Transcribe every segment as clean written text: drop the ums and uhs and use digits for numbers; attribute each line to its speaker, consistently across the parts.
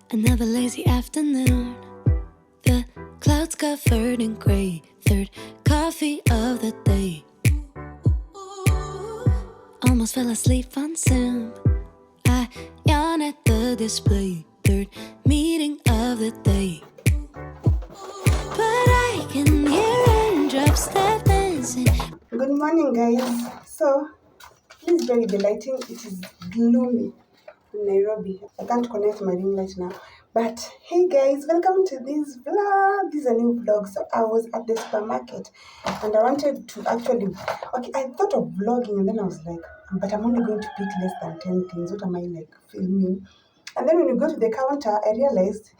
Speaker 1: Another lazy afternoon. The clouds covered in gray. Third coffee of the day. Almost fell asleep on Zoom. I yawn at the display. Third meeting of the day. But I can hear raindrops step dancing.
Speaker 2: Good morning, guys. So, please bear with the lighting. It is gloomy in Nairobi. I can't connect my ring light now. But hey, guys, welcome to this vlog. This is a new vlog. So, I was at the supermarket and I wanted to actually. Okay, I thought of vlogging and then I was like, but I'm only going to pick less than 10 things. What am I like filming? And then when you go to the counter, I realized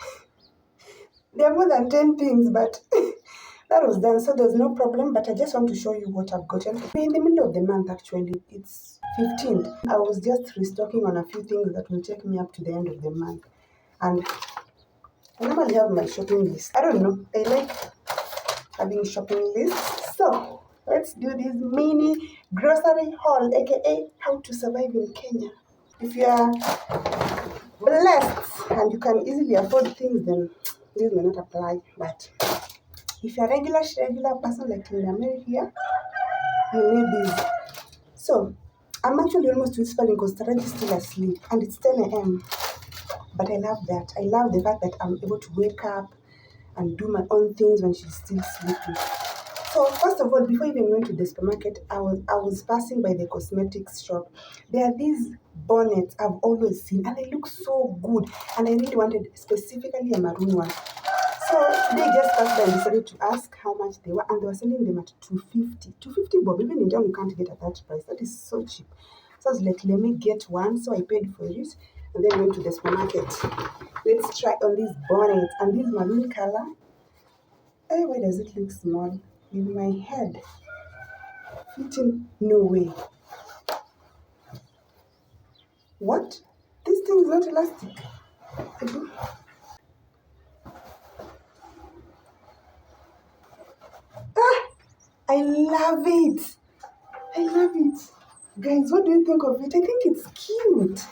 Speaker 2: there are more than 10 things, but that was done, so there's no problem. But I just want to show you what I've gotten. We're in the middle of the month, actually. It's 15th. I was just restocking on a few things that will take me up to the end of the month. And I normally have my shopping list. I don't know. I like having shopping lists. So let's do this mini grocery haul, aka how to survive in Kenya. If you are blessed and you can easily afford things, then this may not apply. But if you're a regular person like in Mary here, you need this. So I'm actually almost whispering because Taraji is still asleep and it's 10 a.m. But I love that. I love the fact that I'm able to wake up and do my own things when she's still sleeping. So first of all, before I even went to the supermarket, I was passing by the cosmetics shop. There are these bonnets I've always seen and they look so good. And I really wanted specifically a maroon one. So today I just passed by and decided to ask how much they were, and they were selling them at 250. 250 bob. Even in town you can't get at that price. That is so cheap. So I was like, let me get one. So I paid for it and then went to the supermarket. Let's try on this bonnet and this maroon color. Hey, why does it look small? In my head. Fitting? No way. What? This thing is not elastic. I love it. I love it. Guys, what do you think of it? I think it's cute.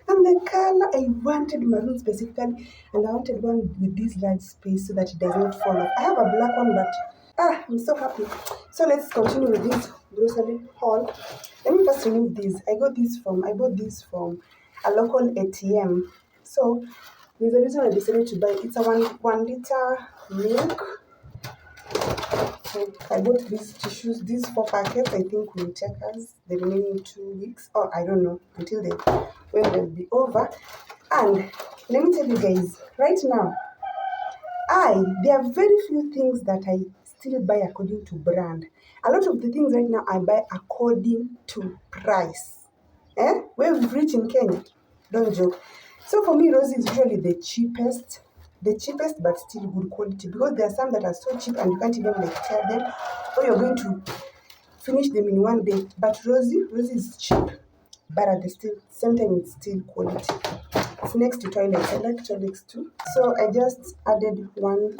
Speaker 2: And the color, I wanted maroon specifically, and I wanted one with this large space so that it does not fall off. I have a black one, but I'm so happy. So let's continue with this grocery haul. Let me first remove this. I bought this from a local ATM. So there's a reason I decided to buy it. It's a one liter milk. So I bought these tissues, these 4 packets. I think will take us the remaining 2 weeks, or I don't know, until when they'll be over. And let me tell you guys, right now, there are very few things that I still buy according to brand. A lot of the things right now I buy according to price. Where we've reached in Kenya, don't joke. So for me, Rose is usually the cheapest but still good quality, because there are some that are so cheap and you can't even like tear them, or you're going to finish them in one day. But Rosie is cheap, but at the same time it's still quality. It's next to toilet. I like toilets too. So I just added one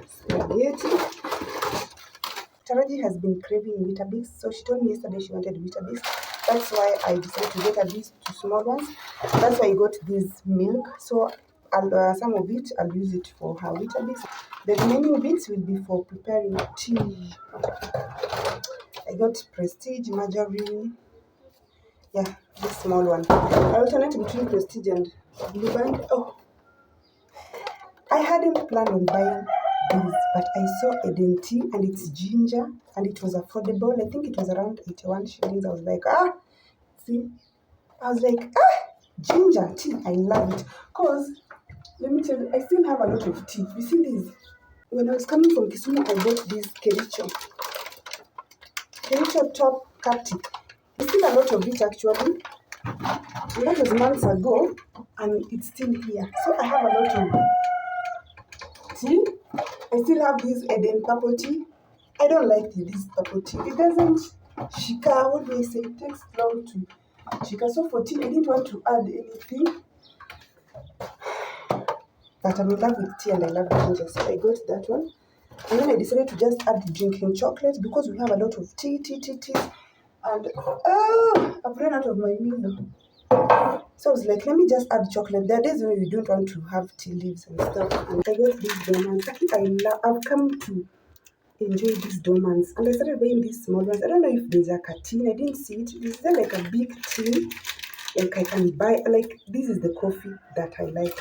Speaker 2: spaghetti. Taraji has been craving Weetabix, so she told me yesterday she wanted Weetabix. That's why I decided to get her these 2 small ones. That's why I got this milk. So some of it I'll use it for her Weetabix. The remaining bits will be for preparing tea. I got Prestige, margarine. Yeah, this small one. I alternate between Prestige and Blue Band. Oh, I hadn't planned on buying these, but I saw Eden tea and it's ginger and it was affordable. I think it was around 81 shillings. I was like, ginger tea. I love it. Because, let me tell you, I still have a lot of tea. You see these? When I was coming from Kisumu, I bought this Kericho top cupcake. I still a lot of it actually. And that was months ago and it's still here. So I have a lot of tea. I still have this Eden purple tea. I don't like this purple tea. It doesn't shika. What do I say? It takes long to shika. So for tea, I didn't want to add anything. But I'm in love with tea and I love ginger. So I got that one. And then I decided to just add the drinking chocolate because we have a lot of tea. And I've run out of my Milo. So I was like, let me just add chocolate. There are days when you don't want to have tea leaves and stuff. And I got these donuts. I've come to enjoy these donuts. And I started buying these small ones. I don't know if there's like a tin. I didn't see it. Is there like a big tin? Like I can buy, like this is the coffee that I like.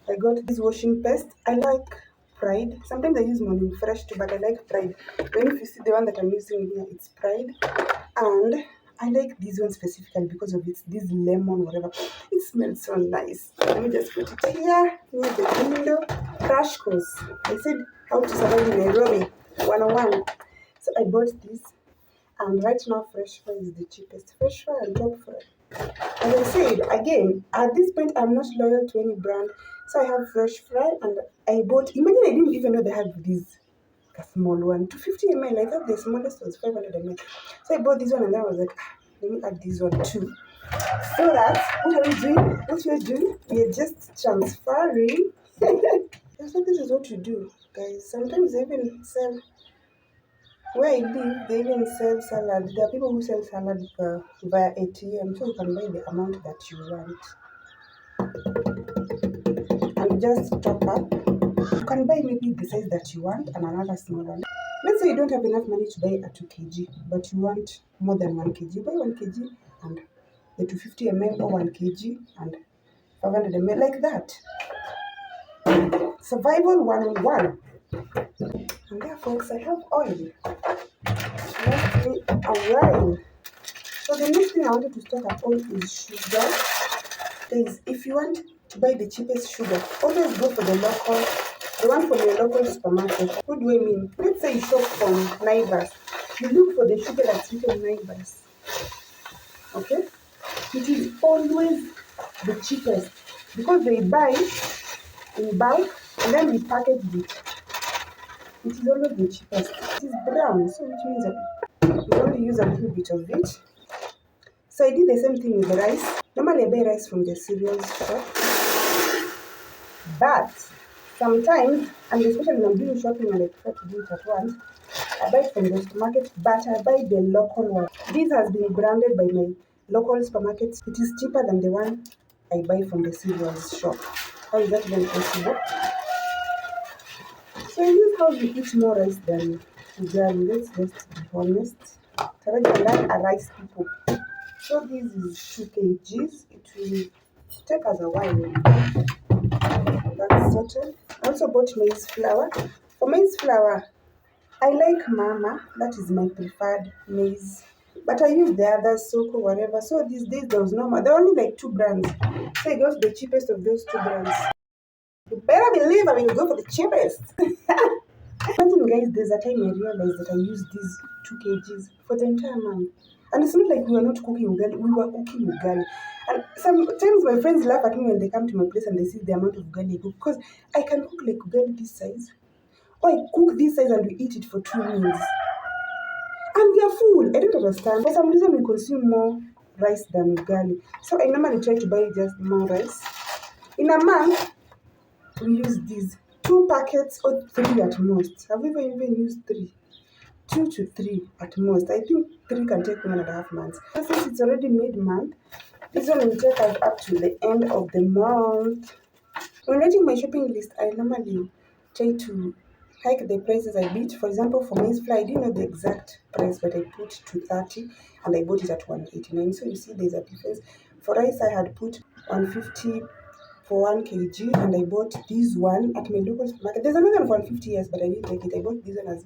Speaker 2: I got this washing paste. I like Pride. Sometimes I use Morning Fresh too, but I like Pride. When if you see the one that I'm using here, it's Pride. And I like this one specifically because of its this lemon, whatever. It smells so nice. Let me just put it here near the window. Crash course. I said how to survive in Nairobi 101. So I bought this, and right now fresh fry is the cheapest. Fresh fry and top fry. As I said, again, at this point, I'm not loyal to any brand. So I have fresh fry, and I bought, imagine I didn't even know they had this a small one, 250 ml. I thought the smallest was 500 ml. So I bought this one, and then I was like, let me add this one too. So that, what are we doing? What we're doing? We're just transferring. So this is what you do, guys. Sometimes they even sell, where I live, they even sell salad. There are people who sell salad via ATM, so you can buy the amount that you want and just top up. You can buy maybe the size that you want and another small one. Let's say you don't have enough money to buy a 2 kg, but you want more than 1 kg. You buy 1 kg and the 250 ml or 1 kg and 500 ml, like that. Survival 101. And there, folks, I have oil. Let me arrive. So the next thing I wanted to stock up on is sugar. Guys, if you want to buy the cheapest sugar, always go for the one from your local supermarket. What do I mean? Let's say you shop from Naivas. You look for the sugar that's written Naivas. Okay? It is always the cheapest because they buy in bulk and then we package it. It is always the cheapest. It is brown, so which means that we only use a little bit of it. So I did the same thing with the rice. Normally I buy rice from the cereals shop. But sometimes, and especially when I'm doing shopping and I prefer to do it at once, I buy it from the supermarket, but I buy the local one. This has been branded by my local supermarket. It is cheaper than the one I buy from the cereals shop. How is that even possible? So this is how you eat more rice than ugali. Let's just be honest. Taraji and I are rice people. So this is 2 kgs. It will take us a while. That's sorted. I also bought maize flour. For maize flour, I like Mama. That is my preferred maize. But I use the others, Soko, whatever. So these days there was no more. There are only like 2 brands. So I got the cheapest of those 2 brands. You better believe I will go for the cheapest. Imagine, guys, there's a time I realized that I used these 2 kgs for the entire month. And it's not like we were not cooking ugali, we were cooking ugali. And sometimes my friends laugh at me when they come to my place and they see the amount of ugali I cook, because I can cook like ugali this size, or I cook this size and we eat it for 2 meals. And we are full. I don't understand. For some reason, we consume more rice than ugali. So I normally try to buy just more rice. In a month, we use these 2 packets or 3 at most. Have we ever even used 3? 2 to 3 at most. I think 3 can take 1.5 months. Since it's already mid-month, this one will take us up to the end of the month. When writing my shopping list, I normally try to hike the prices a bit. For example, for maize flour, I didn't know the exact price, but I put 230 and I bought it at 189. So you see there's a difference. For rice, I had put 150 for 1 kg and I bought this one at my local supermarket. There's another one for 150, yes, but I didn't take it. I bought this one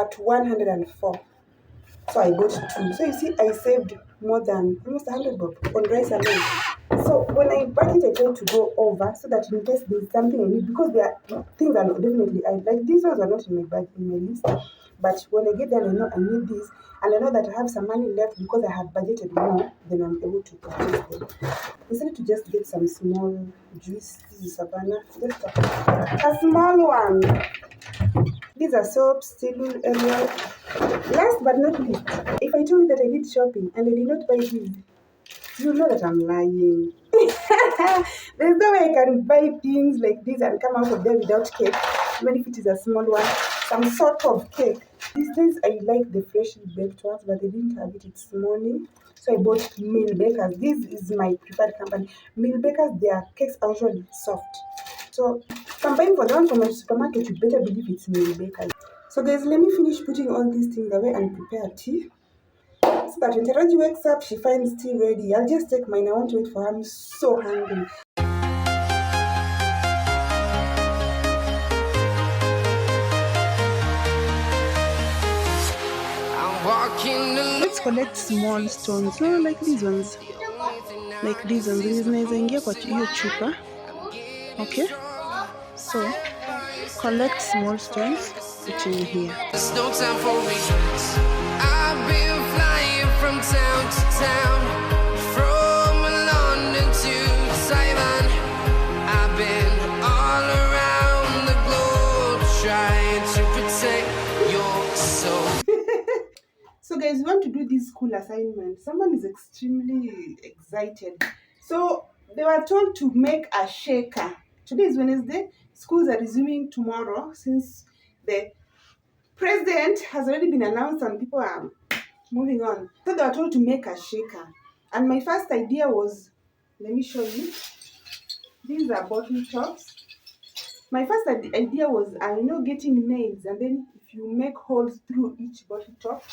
Speaker 2: at 104. So I bought 2. So you see, I saved more than almost 100 bob on rice alone. So when I buy it, I try to go over so that in case there's something I need, because there are things that definitely I like. These ones are not in my list, but when I get there, I know I need this, and I know that I have some money left because I had budgeted more. Then I'm able to purchase them. Instead to just get some small juice. This is Savannah, just a small one. These are soaps, Still Ariel. Last but not least, if I told you that I did shopping and I did not buy these, you know that I'm lying. There's no way I can buy things like this and come out of there without cake, even if it is a small one, some sort of cake. These days I like the freshly baked ones, but they didn't have it this morning. So I bought Meal Bakers. This is my preferred company. Meal Bakers, their cakes are usually soft. So if I'm buying for the one from my supermarket, you better believe it's Meal Bakers. So guys, let me finish putting all these things away and prepare tea. So that when Taraji wakes up, she finds tea ready. I'll just take mine. I want to wait for her. I'm so hungry. Let's collect small stones. No, like these ones. Like these ones. Zinaweza ingia kwa hiyo chupa. Okay? So, collect small stones, put in here. There's no time for regrets. I've been flying from town to town, from London to Taiwan. I've been all around the globe trying to protect your soul. So guys, we want to do this school assignment. Someone is extremely excited. So they were told to make a shaker. Today is Wednesday. Schools are resuming tomorrow since the president has already been announced and people are moving on. So they were told to make a shaker. And my first idea was, let me show you. These are bottle tops. My first idea was, getting nails, and then if you make holes through each bottle top,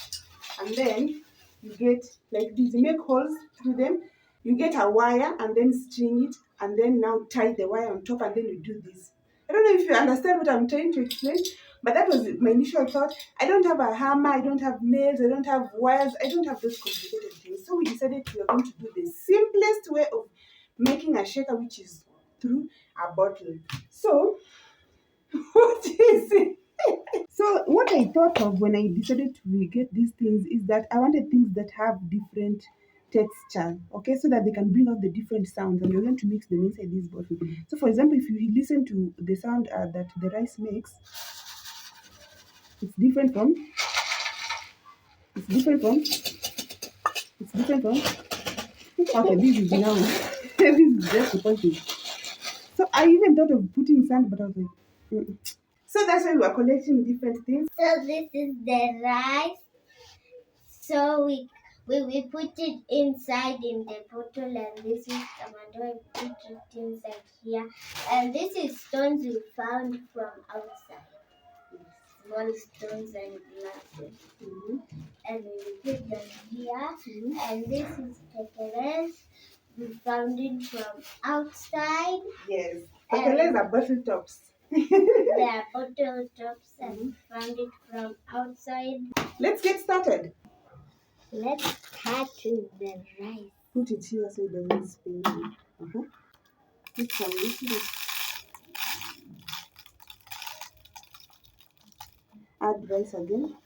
Speaker 2: and then you get like this, you make holes through them, you get a wire and then string it, and then now tie the wire on top, and then you do this. I don't know if you understand what I'm trying to explain, but that was my initial thought. I don't have a hammer, I don't have nails, I don't have wires, I don't have those complicated things. So we decided we are going to do the simplest way of making a shaker, which is through a bottle. So, what is it? So what I thought of when I decided to get these things is that I wanted things that have different texture, okay, so that they can bring out the different sounds, and you're going to mix them inside this bottle. So for example, if you listen to the sound that the rice makes, it's different from, it's different from, it's different from, okay, this is now, this is just the point. So I even thought of putting sand, but I was like, So that's why we are collecting different things.
Speaker 3: So this is the rice. So we put it inside in the bottle, and this is tomato. We put it inside here, and this is stones we found from outside. Small stones and glasses. And we put them here. And this is peperes. We found it from outside.
Speaker 2: Yes, peperes are bottle tops.
Speaker 3: They are bottle tops, and we found it from outside.
Speaker 2: Let's get started.
Speaker 3: Let's cut the rice.
Speaker 2: Put it here so it doesn't spill. Put some little. Add rice again.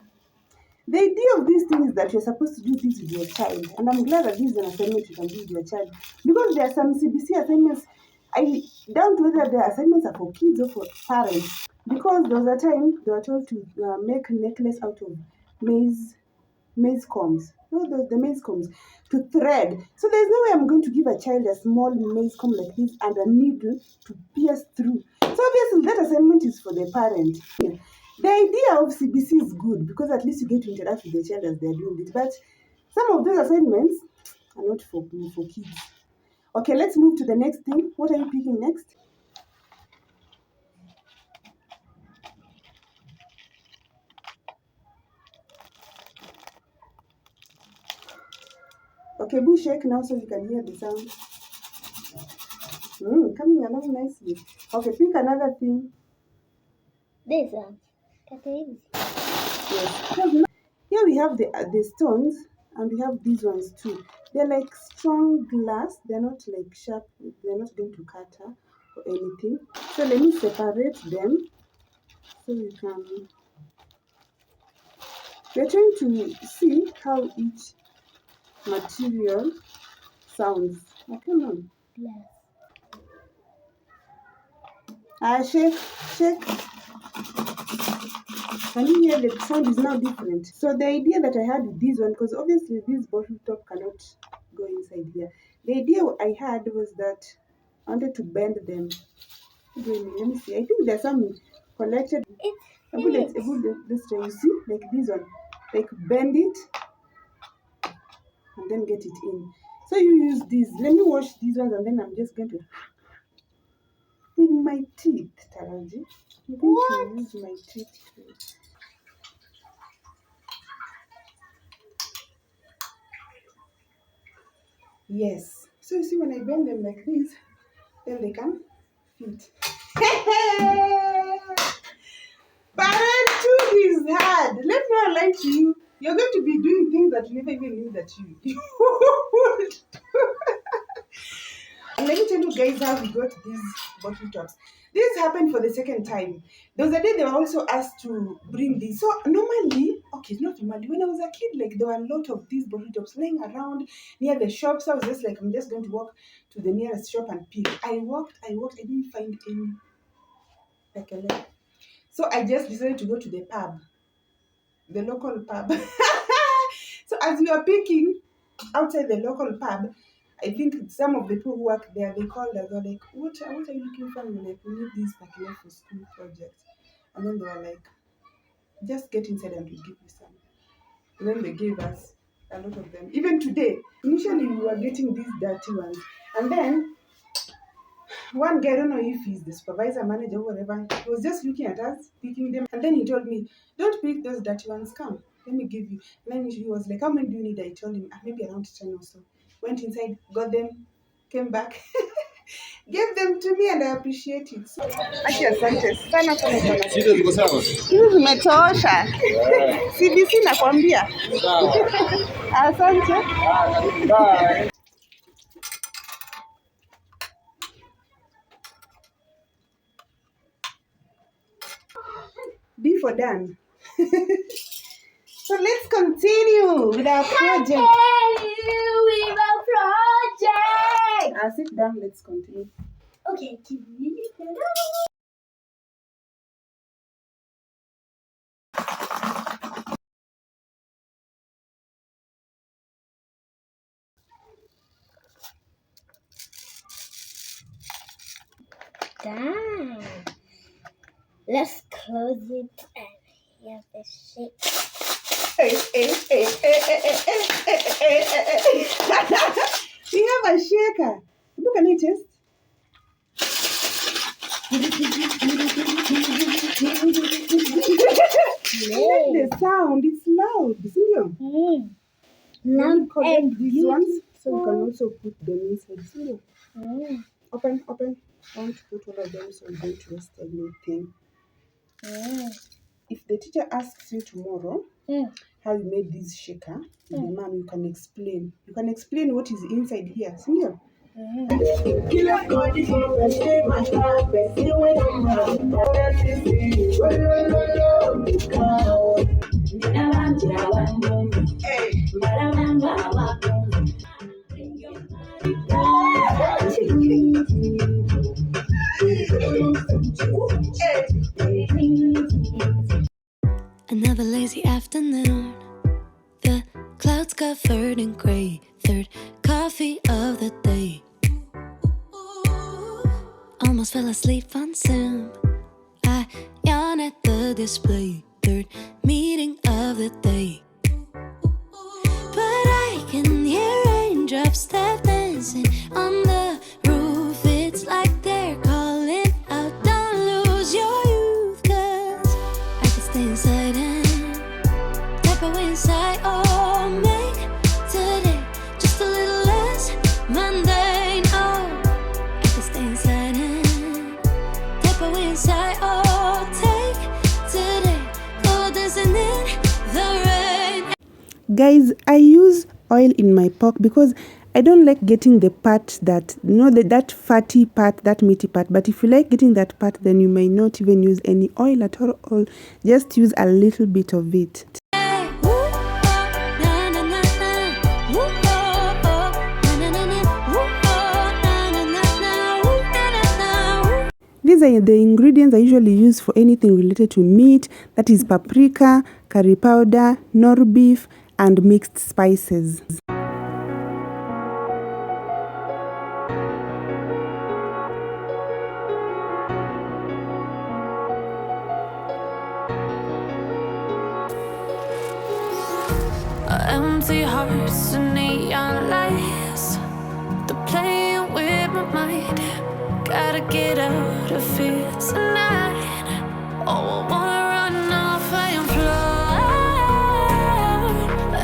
Speaker 2: The idea of this thing is that you're supposed to do this with your child, and I'm glad that this is an assignment you can do with your child, because there are some CBC assignments. I doubt whether the assignments are for kids or for parents, because there was a time they were told to make a necklace out of maize combs. No, the maize combs to thread. So there's no way I'm going to give a child a small maize comb like this and a needle to pierce through. So obviously that assignment is for the parent. The idea of CBC is good because at least you get to interact with the child as they're doing it. But some of those assignments are not for kids. Okay, let's move to the next thing. What are you picking next? Okay, Boo, shake now so you can hear the sound. Coming along nicely. Okay, pick another thing.
Speaker 3: This one.
Speaker 2: Yes. Here we have the stones, and we have these ones too. They're like strong glass. They're not like sharp. They're not going to cut or anything. So let me separate them so you can. We're trying to see how each material sounds. Oh, come on. Yes. Shake. Can you hear the sound is now different? So the idea that I had with this one, because obviously this bottle top cannot go inside here. The idea I had was that I wanted to bend them. Let me see. I think there's some collected. Let's try. You see, like this one, like bend it. and then get it in. So you use these. Let me wash these ones, and then I'm just going to with my teeth, Taraji. I'm going to use my teeth too. Yes. So you see, when I bend them like this, then they can fit. Parenthood is hard. Let me not lie to you. You're going to be doing things that you never even knew that you would do. And let me tell you guys how we got these bottle tops. This happened for the second time. There was a day they were also asked to bring these. So normally, okay, not normally, when I was a kid, like there were a lot of these bottle tops laying around near the shops. So I was just like, I'm just going to walk to the nearest shop and pick. I walked, I didn't find any. Like a lot. So I just decided to go to the pub, the local pub. So as we were picking outside the local pub, I think some of the people who work there, they called us. They're like, what are you looking for? We're like, we need these particular for school projects. And then they were like, just get inside and we'll give you some. And then they gave us a lot of them. Even today, initially we were getting these dirty ones. And then one guy, I don't know if he's the supervisor, manager, or whatever, he was just looking at us, picking them. And then he told me, don't pick those dirty ones, come, let me give you. And then he was like, how many do you need? I told him, maybe around 10 or so. Went inside, got them, came back, gave them to me, and I appreciate it. So, Aki, asante sana sana sana.
Speaker 4: Shida ziko sawa?
Speaker 2: Hizi zimetosha. CBC nakwambia.
Speaker 4: Sawa.
Speaker 2: Asante.
Speaker 4: Bye.
Speaker 2: B for done. So let's continue with our project.
Speaker 3: With a project.
Speaker 2: Sit down, let's continue.
Speaker 3: Okay, give me the done. Let's close it and here's the shape.
Speaker 2: We have a shaker. Look at it, just. You like the sound, it's loud, see you? Loud collect these ones, so you can also put them inside. See you? Open. Don't put all of them so you don't waste anything. If the teacher asks you tomorrow how you made this shaker, with the mom, you can explain. You can explain what is inside here. See you?
Speaker 1: Another lazy afternoon. The clouds covered in gray. Third coffee of the day. Almost fell asleep on Zoom. I yawn at the display. Third meeting of the day. But I can hear raindrops step dancing on the roof. It's like they're calling out, don't lose your youth. 'Cause I can stay inside and type away inside. Oh, make today just a little less mundane. Oh, I can stay inside and type away inside. Oh, take today, oh, dancing in the rain.
Speaker 2: Guys, I use oil in my pork because I don't like getting the part that, that fatty part, that meaty part. But if you like getting that part, then you may not even use any oil at all. Just use a little bit of it. These are the ingredients I usually use for anything related to meat. That is paprika, curry powder, nor beef, and mixed spices.
Speaker 1: And empty hearts and neon lights. They're playing with my mind. Gotta get out of here tonight. Oh, I wanna run off and fly.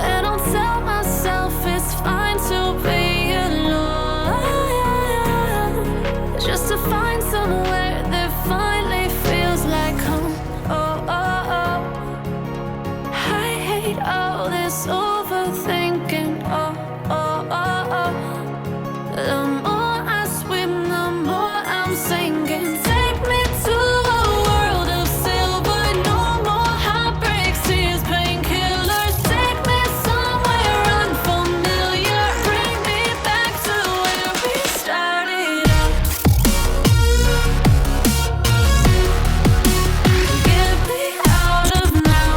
Speaker 1: And I'll tell myself it's fine to be alone, just to find somewhere that finally feels like home. Oh, oh, oh. I hate all this overthinking. Oh, oh, oh, oh. The more I swim, the more I'm sinking. Take me to a world of silver. No more heartbreaks, tears, painkillers. Take me somewhere unfamiliar. Bring me back to where we started out. Get me out of now,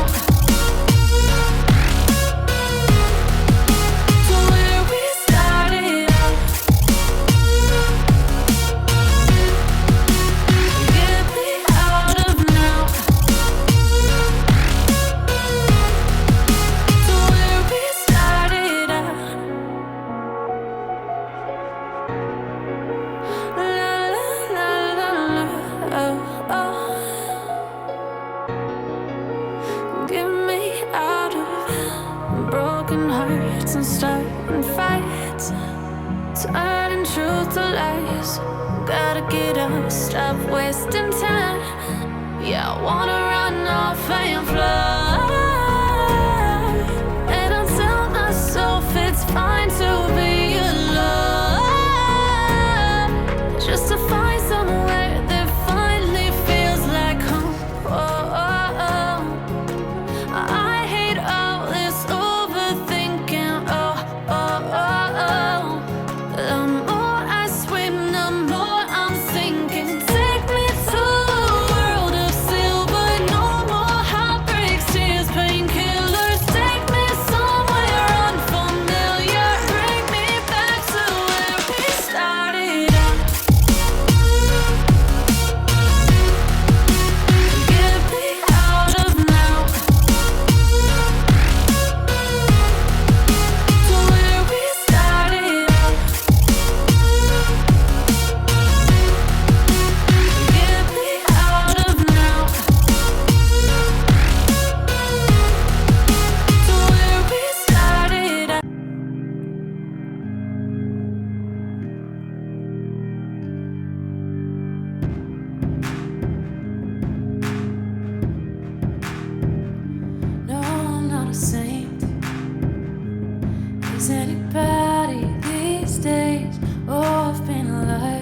Speaker 1: to where we started out. Get me out of now, to where we started out. La la la la la, oh oh. Get me out of broken hearts and starting fights, turning truth to lies. Gotta get up, stop wasting time. Yeah, I wanna run off and fly. And I'll tell myself it's fine to be alone, just to find somewhere that finally feels like home. Oh, oh, oh. I hate all this overthinking. Oh, oh, oh, oh. The more I swim, the more I'm sinking. Take me to a world of silver. No more heartbreaks, tears, painkillers. Take me somewhere unfamiliar. Bring me back to where we started out. Get me out of now, to where we started out. Get me out of now, to where we started out. No, I'm not a saint. Is anybody these days? Oh, I've been a liar.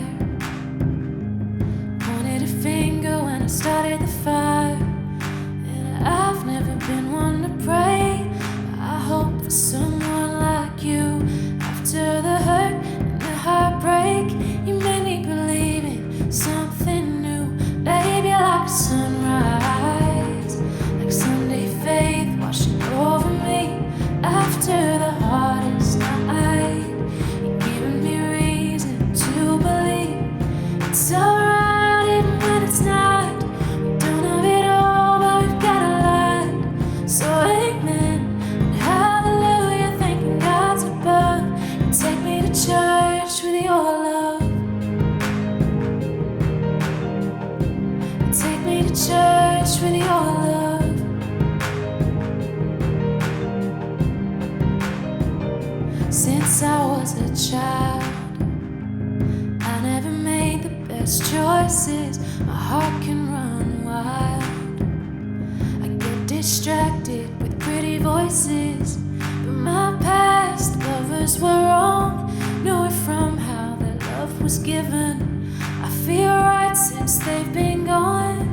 Speaker 1: Pointed a finger when I started the fire. And I've never been one to pray. I hope for someone like you. After the hurt and the heartbreak, you made me believe in something new. Baby, like a sunrise, like Sunday faith washing over me. After the hardest night, you're giving me reason to believe it's alright even when it's not. We don't have it all, but we've got a lot. So amen and hallelujah, thanking God's above. And take me to church with your love. And take me to church with your love. Since I was a child, I never made the best choices. My heart can run wild. I get distracted with pretty voices, but my past lovers were wrong. Knew it from how their love was given. I feel right since they've been gone.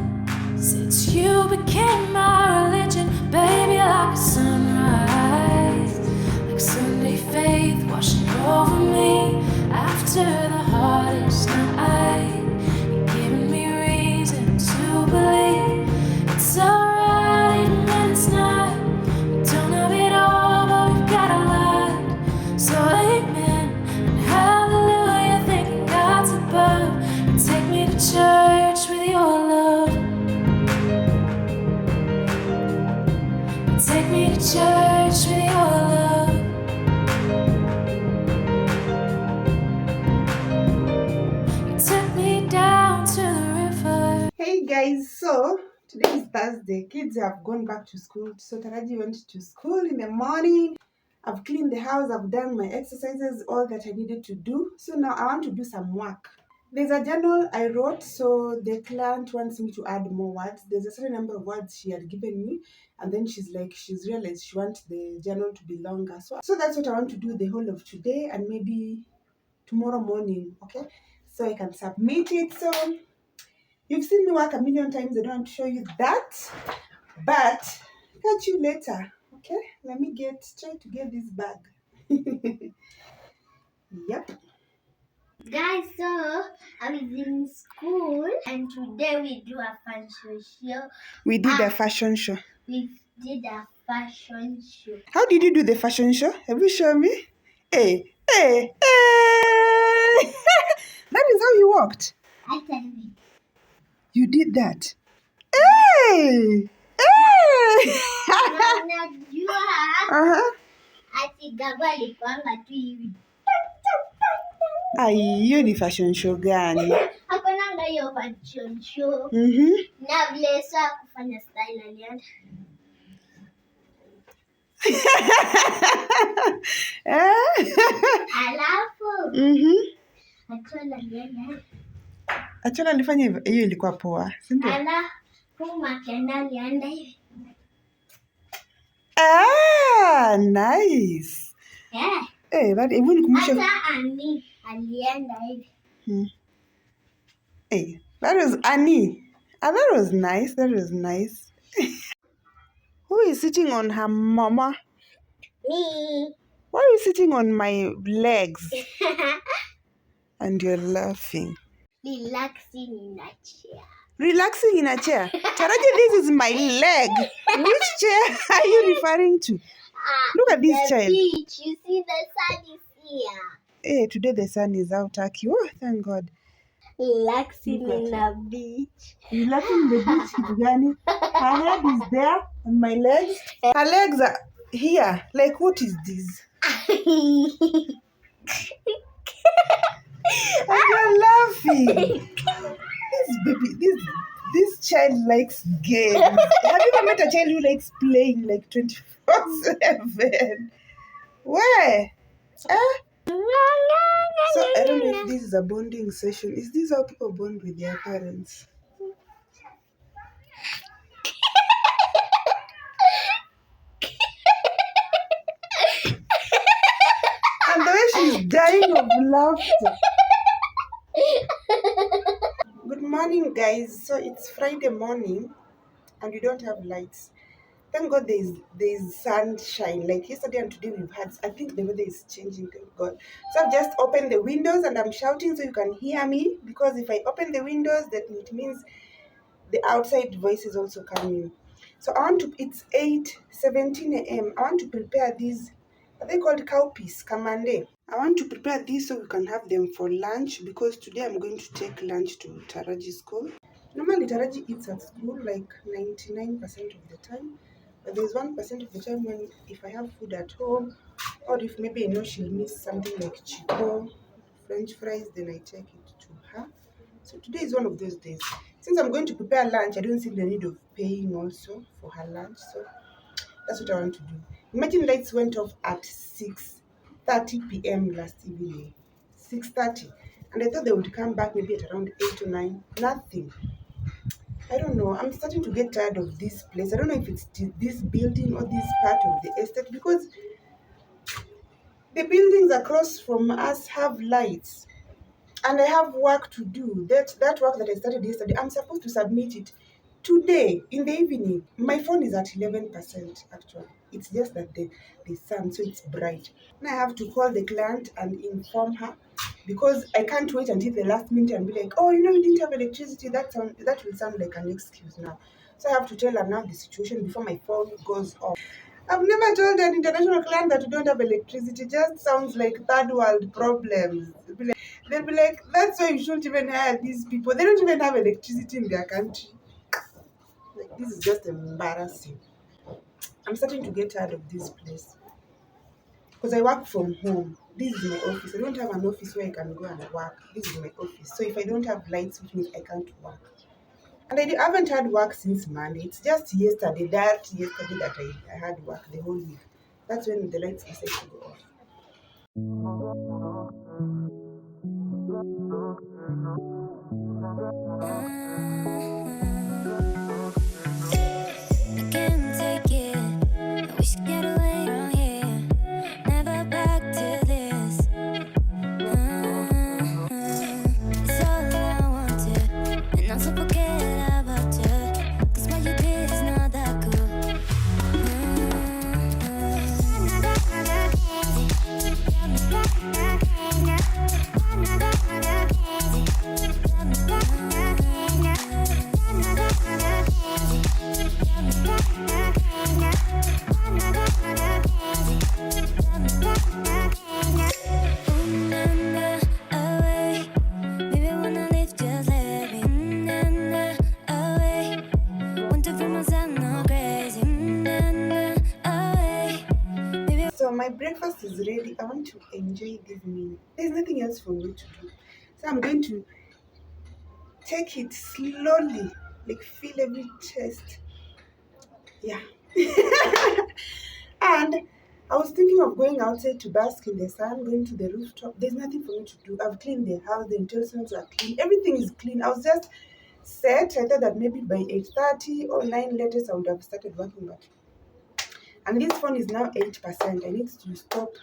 Speaker 1: Since you became my religion, baby, like a sunrise, like Sunday faith washing over me. After the hardest night, you're giving me reason to believe it's alright even when it's not. We don't have it all, but we've got a lot. So amen and hallelujah, thanking God's above. And take me to church with your love. And take me to church with your love.
Speaker 2: Guys, so today is Thursday. Kids have gone back to school. So Taraji went to school in the morning. I've cleaned the house, I've done my exercises, all that I needed to do. So now I want to do some work. There's a journal I wrote, so the client wants me to add more words. There's a certain number of words she had given me, and then she's realized she wants the journal to be longer. So that's what I want to do the whole of today and maybe tomorrow morning, okay? So I can submit it. So you've seen me work a million times. I don't want to show you that, but catch you later, okay? Let me try to get this bag. Yep.
Speaker 3: Guys, so I was in school and today we do a fashion show.
Speaker 2: We did a fashion show.
Speaker 3: We did a fashion show.
Speaker 2: How did you do the fashion show? Have you shown me? Hey, hey, hey! That is how you walked.
Speaker 3: I tell you.
Speaker 2: You did that. Hey! Hey!
Speaker 3: Unajua
Speaker 2: Uh-huh.
Speaker 3: ati gaba alikuanga tu hivi.
Speaker 2: Ai, hiyo ni fashion show gani?
Speaker 3: Hakunanga hiyo fashion show. Na vile saa kufanya style alienda. Alafu. Achola alienda.
Speaker 2: Achola alifanya hivyo. Hiyo ilikuwa poa, si ndio?
Speaker 3: Alafu Makena alienda hivi.
Speaker 2: Nice.
Speaker 3: Yeah.
Speaker 2: That even nikumbusha.
Speaker 3: Hata Ani alienda hivi.
Speaker 2: That was Annie. That was nice. That was nice. Who is sitting on her mama?
Speaker 3: Me.
Speaker 2: Why are you sitting on my legs? And you're laughing.
Speaker 3: Relaxing in a chair.
Speaker 2: Relaxing in a chair? Taraji, this is my leg. Which chair are you referring to? Look at this child.
Speaker 3: Beach. You see the sun is here.
Speaker 2: Hey, today the sun is out, Aki. Oh, thank God.
Speaker 3: Relaxing in a beach.
Speaker 2: Relaxing in the beach, Kitugani. Her head is there on my legs. Her legs are here. Like, what is this? And you're laughing. This child likes games. Have you ever met a child who likes playing like 24/7? Where? So I don't know if this is a bonding session. Is this how people bond with their parents? And the way she's dying of laughter. Good morning, guys. So it's Friday morning and we don't have lights. Thank God there's sunshine. Like yesterday and today we've had, I think the weather is changing, thank God. So I've just opened the windows and I'm shouting so you can hear me, because if I open the windows, that it means the outside voice is also coming. So it's 8:17 a.m. I want to prepare these, are they called cowpeas? Kamande. I want to prepare these so we can have them for lunch, because today I'm going to take lunch to Taraji's school. Normally Taraji eats at school like 99% of the time. But there's 1% of the time when if I have food at home, or if maybe I know she'll miss something like chico, French fries, then I take it to her. So today is one of those days. Since I'm going to prepare lunch, I don't see the need of paying also for her lunch. So that's what I want to do. Imagine lights went off at 6:30 p.m. last evening. 6:30. And I thought they would come back maybe at around 8 or 9. Nothing. I don't know. I'm starting to get tired of this place. I don't know if it's this building or this part of the estate, because the buildings across from us have lights and I have work to do. That work that I started yesterday, I'm supposed to submit it today in the evening. My phone is at 11% actually. It's just that the sun, so it's bright. And I have to call the client and inform her, because I can't wait until the last minute and be like, oh, we didn't have electricity. That will sound like an excuse now. So I have to tell her now the situation before my phone goes off. I've never told an international client that we don't have electricity. It just sounds like third world problems. They'll be like, that's why you shouldn't even hire these people. They don't even have electricity in their country. Like, this is just embarrassing. I'm starting to get tired of this place, because I work from home. This is my office. I don't have an office where I can go and work. This is my office. So if I don't have lights, which means I can't work. And I haven't had work since Monday. It's just yesterday that I had work the whole week. That's when the lights decided to go off.
Speaker 1: I can't take it. I wish I get away from here. Never back to this. It's all I wanted, and also forget about you. 'Cause what you did is not that cool.
Speaker 2: So my breakfast is ready. I want to enjoy this meal. There's nothing else for me to do. So I'm going to take it slowly, like feel every chest. Yeah. And I was thinking of going outside to bask in the sun, going to the rooftop. There's nothing for me to do. I've cleaned the house, the utensils are clean, everything is clean. I was just set. I thought that maybe by 8:30 or 9 latest I would have started working, but and this phone is now 8%. I need to stop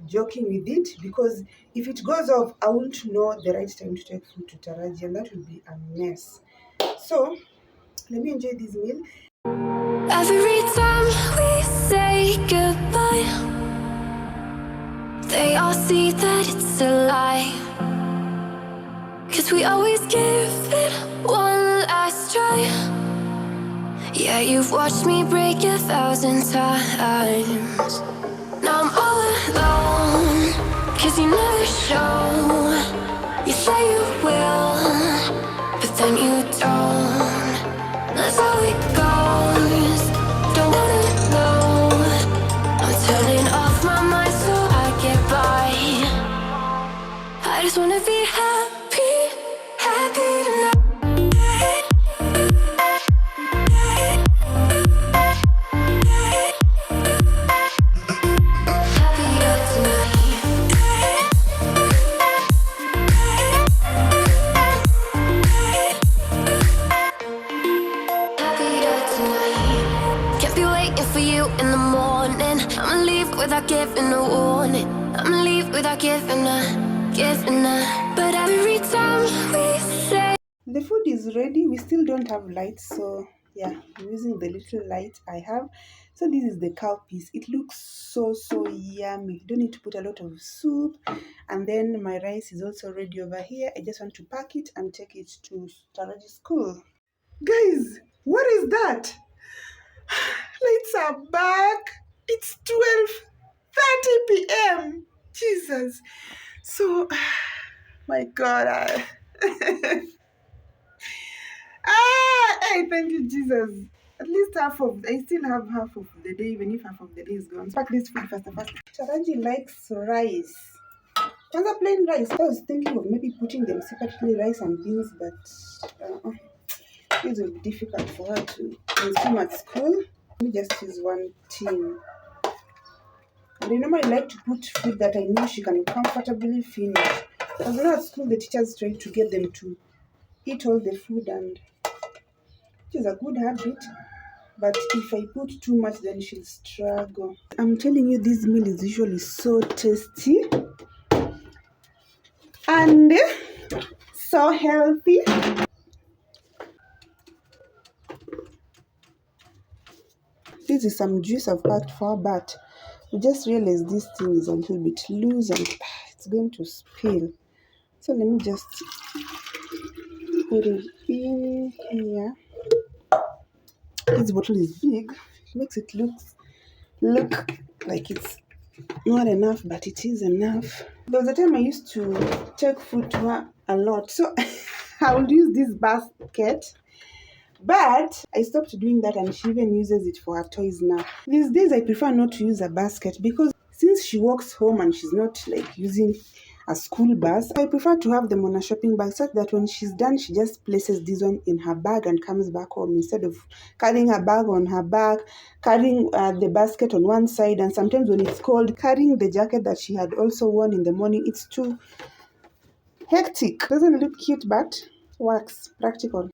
Speaker 2: joking with it because if it goes off, I won't know the right time to take food to Taraji, and that will be a mess. So let me enjoy this meal.
Speaker 1: Every time we say goodbye, they all see that it's a lie. 'Cause we always give it one last try. Yeah, you've watched me break 1,000 times. Now I'm all alone, 'cause you never show. You say you will, but then you don't. That's how it goes. Don't wanna know. I'm turning off my mind so I get by. I just wanna be happy, happy tonight. Without giving a warning, I'ma leave without giving a. But every time we say
Speaker 2: The food is ready. We still don't have lights, so yeah, I'm using the little light I have. So this is the cow piece. It looks so yummy. You don't need to put a lot of soup. And then my rice is also ready over here. I just want to pack it and take it to Taraji school. Guys, what is that? Lights are back. It's 12:30 p.m. Jesus. So, my God. Hey, thank you, Jesus. At least I still have half of the day, even if half of the day is gone. Pack this food faster. Taraji likes rice. Kwanza plain rice. I was thinking of maybe putting them separately, rice and beans, but it will be difficult for her to consume at school. Let me just use one tin. And I normally like to put food that I know she can comfortably finish. Because at school, the teachers try to get them to eat all the food, and which is a good habit. But if I put too much, then she'll struggle. I'm telling you, this meal is usually so tasty and so healthy. This is some juice I've packed for, but we just realized this thing is a little bit loose and it's going to spill. So let me just put it in here. This bottle is big. It makes it look like it's not enough, but it is enough. There was a time I used to take food to her a lot, so I would use this basket. But I stopped doing that, and she even uses it for her toys now. These days, I prefer not to use a basket because since she walks home and she's not like using a school bus. I prefer to have them on a shopping bag such that when she's done, she just places this one in her bag and comes back home instead of carrying her bag on her back, carrying the basket on one side, and sometimes when it's cold, carrying the jacket that she had also worn in the morning. It's too hectic. Doesn't look cute, but works, practical.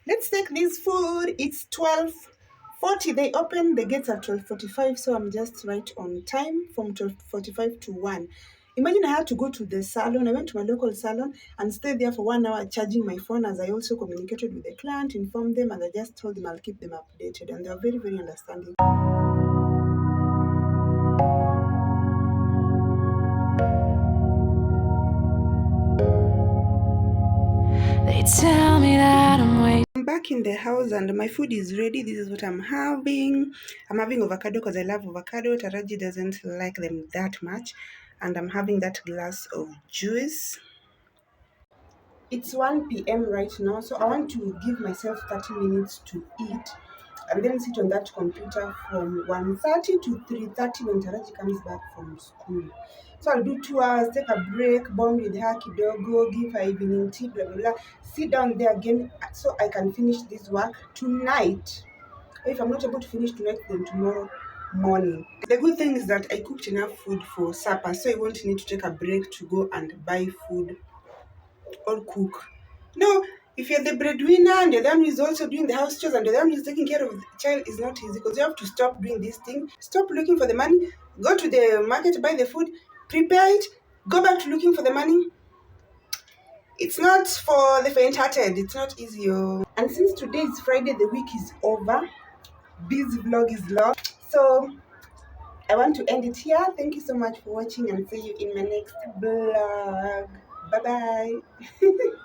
Speaker 2: Let's take this food. It's 12:40. They open the gates at 12:45, so I'm just right on time from 12:45 to 1. Imagine I had to go to the salon. I went to my local salon and stayed there for 1 hour charging my phone, as I also communicated with the client, informed them, and I just told them I'll keep them updated. And they are very, very understanding.
Speaker 1: They tell me that I'm waiting.
Speaker 2: I'm back in the house and my food is ready. This is what I'm having. I'm having avocado because I love avocado. Taraji doesn't like them that much. And I'm having that glass of juice. It's 1 p.m. right now, so I want to give myself 30 minutes to eat and then sit on that computer from 1:30 to 3:30 when Taraji comes back from school. So I'll do 2 hours, take a break, bond with her kidogo, give her evening tea, blah blah blah. Sit down there again so I can finish this work tonight. If I'm not able to finish tonight, then tomorrow morning. The good thing is that I cooked enough food for supper, so I won't need to take a break to go and buy food or cook. No, if you're the breadwinner and you're the one who is also doing the house chores and you're the one who is taking care of the child, is not easy because you have to stop doing this thing, stop looking for the money, go to the market, buy the food, prepare it, go back to looking for the money. It's not for the faint-hearted. It's not easy. Oh. And since today is Friday, the week is over. This vlog is long. So I want to end it here. Thank you so much for watching and see you in my next vlog. Bye-bye.